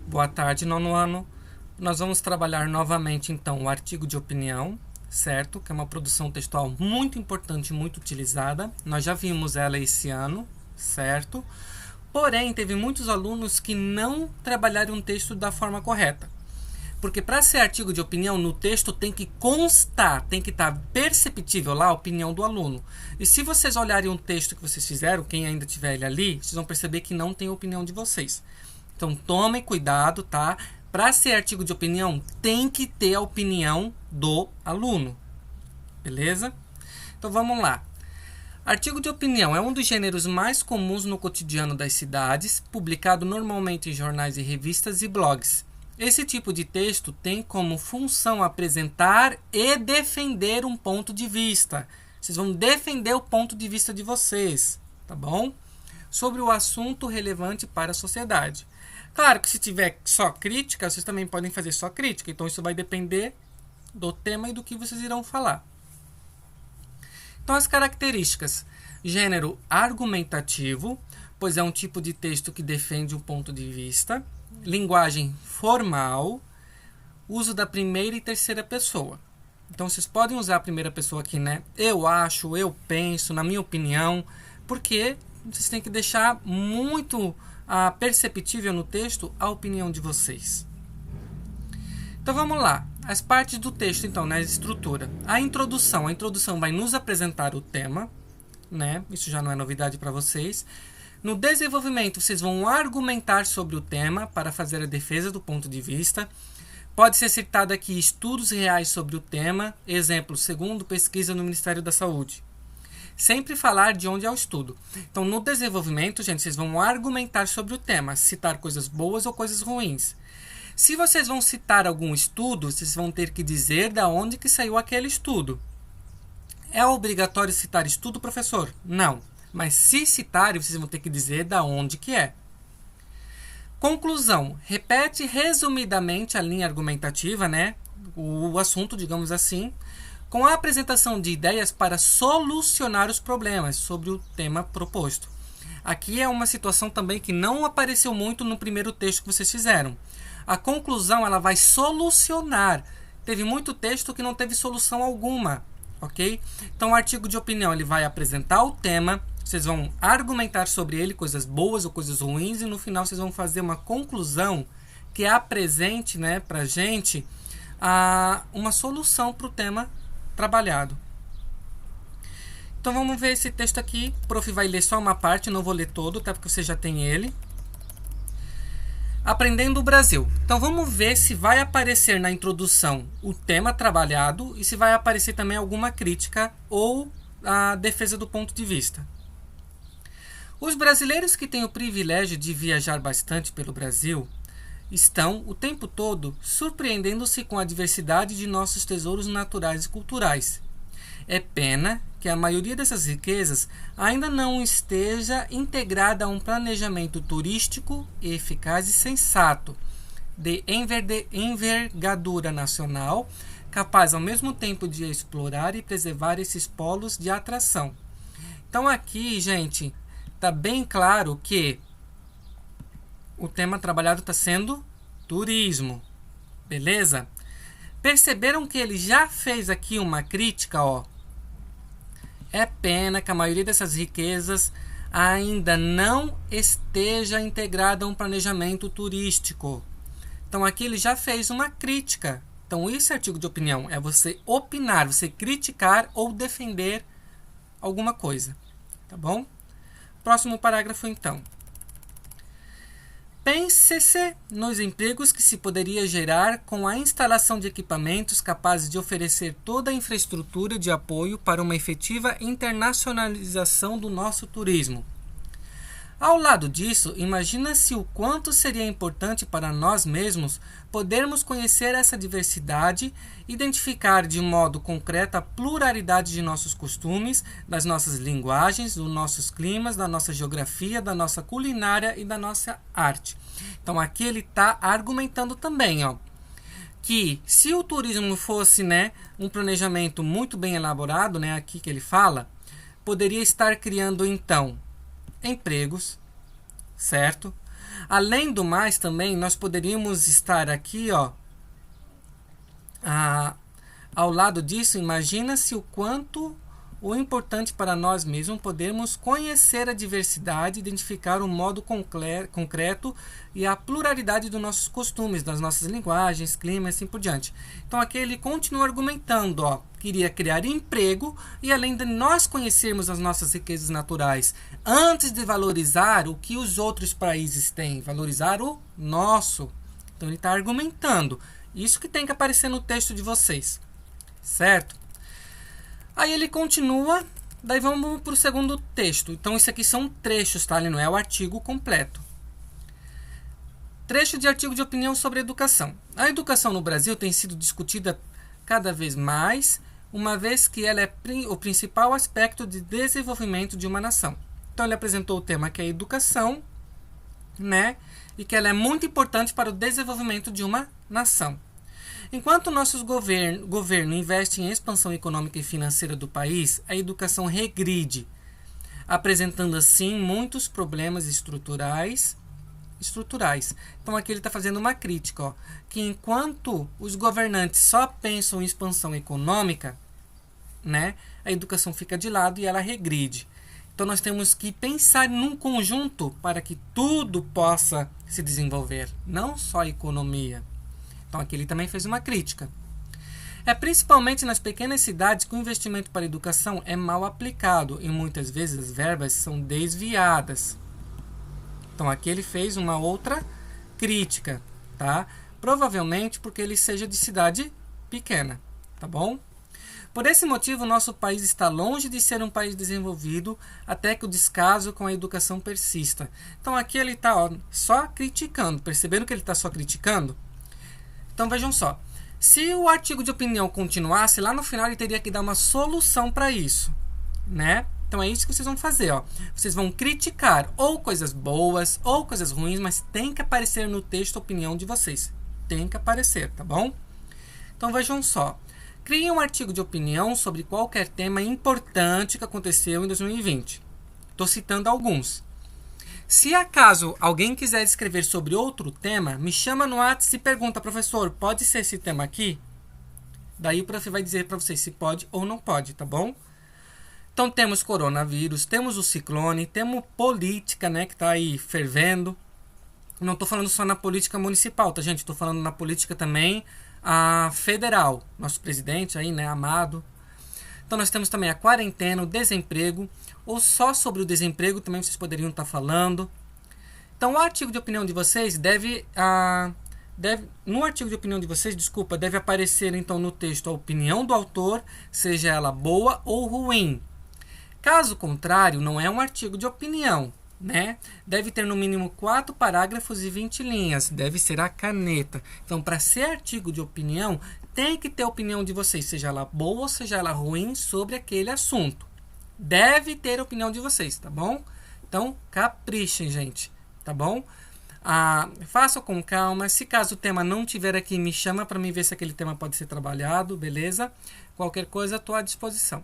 Boa tarde, nono ano. Nós vamos trabalhar novamente, então, o artigo de opinião, certo? Que é uma produção textual muito importante, muito utilizada. Nós já vimos ela esse ano, certo? Porém, teve muitos alunos que não trabalharam o texto da forma correta. Porque para ser artigo de opinião, no texto tem que constar, tem que estar perceptível lá a opinião do aluno. E se vocês olharem um texto que vocês fizeram, quem ainda tiver ele ali, vocês vão perceber que não tem a opinião de vocês. Então tomem cuidado, tá? Para ser artigo de opinião, tem que ter a opinião do aluno. Beleza? Então vamos lá. Artigo de opinião é um dos gêneros mais comuns no cotidiano das cidades, publicado normalmente em jornais e revistas e blogs. Esse tipo de texto tem como função apresentar e defender um ponto de vista. Vocês vão defender o ponto de vista de vocês, tá bom? Sobre o assunto relevante para a sociedade. Claro que se tiver só crítica, vocês também podem fazer só crítica. Então isso vai depender do tema e do que vocês irão falar. Então as características. Gênero argumentativo, pois é um tipo de texto que defende um ponto de vista. Linguagem formal. Uso da primeira e terceira pessoa. Então vocês podem usar a primeira pessoa aqui, né? Eu acho, eu penso, na minha opinião. Porque vocês têm que deixar muito perceptível no texto a opinião de vocês. Então vamos lá. As partes do texto, então, na estrutura. A introdução vai nos apresentar o tema, né? Isso já não é novidade para vocês. No desenvolvimento, vocês vão argumentar sobre o tema para fazer a defesa do ponto de vista. Pode ser citado aqui estudos reais sobre o tema. Exemplo, segundo pesquisa no Ministério da Saúde. Sempre falar de onde é o estudo. Então, no desenvolvimento, gente, vocês vão argumentar sobre o tema, citar coisas boas ou coisas ruins. Se vocês vão citar algum estudo, vocês vão ter que dizer da onde que saiu aquele estudo. É obrigatório citar estudo, professor? Não. Mas se citarem, vocês vão ter que dizer da onde que é. Conclusão. Repete resumidamente a linha argumentativa, né? O assunto, digamos assim, com a apresentação de ideias para solucionar os problemas sobre o tema proposto. Aqui é uma situação também que não apareceu muito no primeiro texto que vocês fizeram. A conclusão ela vai solucionar. Teve muito texto que não teve solução alguma, ok? Então o artigo de opinião ele vai apresentar o tema, vocês vão argumentar sobre ele, coisas boas ou coisas ruins, e no final vocês vão fazer uma conclusão que apresente, né, para a gente uma solução para o tema trabalhado. Então vamos ver esse texto aqui. O prof vai ler só uma parte, não vou ler todo, tá? Porque você já tem ele. Aprendendo o Brasil. Então vamos ver se vai aparecer na introdução o tema trabalhado e se vai aparecer também alguma crítica ou a defesa do ponto de vista. Os brasileiros que têm o privilégio de viajar bastante pelo Brasil estão o tempo todo surpreendendo-se com a diversidade de nossos tesouros naturais e culturais. É pena que a maioria dessas riquezas ainda não esteja integrada a um planejamento turístico eficaz e sensato, de envergadura nacional, capaz ao mesmo tempo de explorar e preservar esses polos de atração. Então aqui, gente, está bem claro que o tema trabalhado está sendo turismo, beleza? Perceberam que ele já fez aqui uma crítica, ó. É pena que a maioria dessas riquezas ainda não esteja integrada a um planejamento turístico. Então aqui ele já fez uma crítica. Então esse artigo de opinião é você opinar, você criticar ou defender alguma coisa, tá bom? Próximo parágrafo então. Pense-se nos empregos que se poderia gerar com a instalação de equipamentos capazes de oferecer toda a infraestrutura de apoio para uma efetiva internacionalização do nosso turismo. Ao lado disso, imagina-se o quanto seria importante para nós mesmos podermos conhecer essa diversidade, identificar de modo concreto a pluralidade de nossos costumes, das nossas linguagens, dos nossos climas, da nossa geografia, da nossa culinária e da nossa arte. Então aqui ele está argumentando também, ó, que se o turismo fosse, né, um planejamento muito bem elaborado, né, aqui que ele fala, poderia estar criando então empregos, certo? Além do mais, também, nós poderíamos estar aqui, ó, ao lado disso, imagina-se o quanto o importante para nós mesmos podermos conhecer a diversidade, identificar o modo concreto e a pluralidade dos nossos costumes, das nossas linguagens, clima e assim por diante. Então aqui ele continua argumentando, ó, queria criar emprego e além de nós conhecermos as nossas riquezas naturais, antes de valorizar o que os outros países têm, valorizar o nosso. Então ele está argumentando. Isso que tem que aparecer no texto de vocês, certo? Aí ele continua, daí vamos para o segundo texto. Então isso aqui são trechos, tá? Ele não é o artigo completo. Trecho de artigo de opinião sobre educação. A educação no Brasil tem sido discutida cada vez mais, uma vez que ela é o principal aspecto de desenvolvimento de uma nação. Então ele apresentou o tema que é a educação, né? E que ela é muito importante para o desenvolvimento de uma nação. Enquanto nossos governo investe em expansão econômica e financeira do país, a educação regride, apresentando assim muitos problemas estruturais. Então aqui ele está fazendo uma crítica, ó, que enquanto os governantes só pensam em expansão econômica, né, a educação fica de lado e ela regride. Então nós temos que pensar num conjunto para que tudo possa se desenvolver, não só a economia. Então aqui ele também fez uma crítica. É principalmente nas pequenas cidades que o investimento para a educação é mal aplicado e muitas vezes as verbas são desviadas. Então aqui ele fez uma outra crítica, tá? Provavelmente porque ele seja de cidade pequena, tá bom? Por esse motivo, nosso país está longe de ser um país desenvolvido até que o descaso com a educação persista. Então aqui ele está só criticando, percebendo que ele está só criticando? Então vejam só, se o artigo de opinião continuasse, lá no final ele teria que dar uma solução para isso, né? Então é isso que vocês vão fazer, ó. Vocês vão criticar ou coisas boas ou coisas ruins, mas tem que aparecer no texto a opinião de vocês. Tem que aparecer, tá bom? Então vejam só. Criem um artigo de opinião sobre qualquer tema importante que aconteceu em 2020. Estou citando alguns. Se acaso alguém quiser escrever sobre outro tema, me chama no WhatsApp e pergunta, professor, pode ser esse tema aqui? Daí o prof vai dizer para vocês se pode ou não pode, tá bom? Então temos coronavírus, temos o ciclone, temos política, né, que está aí fervendo. Não estou falando só na política municipal, tá, gente? Estou falando na política também federal. Nosso presidente aí, né, amado. Então nós temos também a quarentena, o desemprego, ou só sobre o desemprego também vocês poderiam estar falando. Então o artigo de opinião de vocês deve aparecer então no texto a opinião do autor, seja ela boa ou ruim. Caso contrário, não é um artigo de opinião, né? Deve ter no mínimo 4 parágrafos e 20 linhas, deve ser a caneta. Então, para ser artigo de opinião, tem que ter a opinião de vocês, seja ela boa ou seja ela ruim, sobre aquele assunto. Deve ter a opinião de vocês, tá bom? Então, caprichem, gente, tá bom? Façam com calma. Se caso o tema não tiver aqui, me chama para mim ver se aquele tema pode ser trabalhado, beleza? Qualquer coisa, estou à disposição.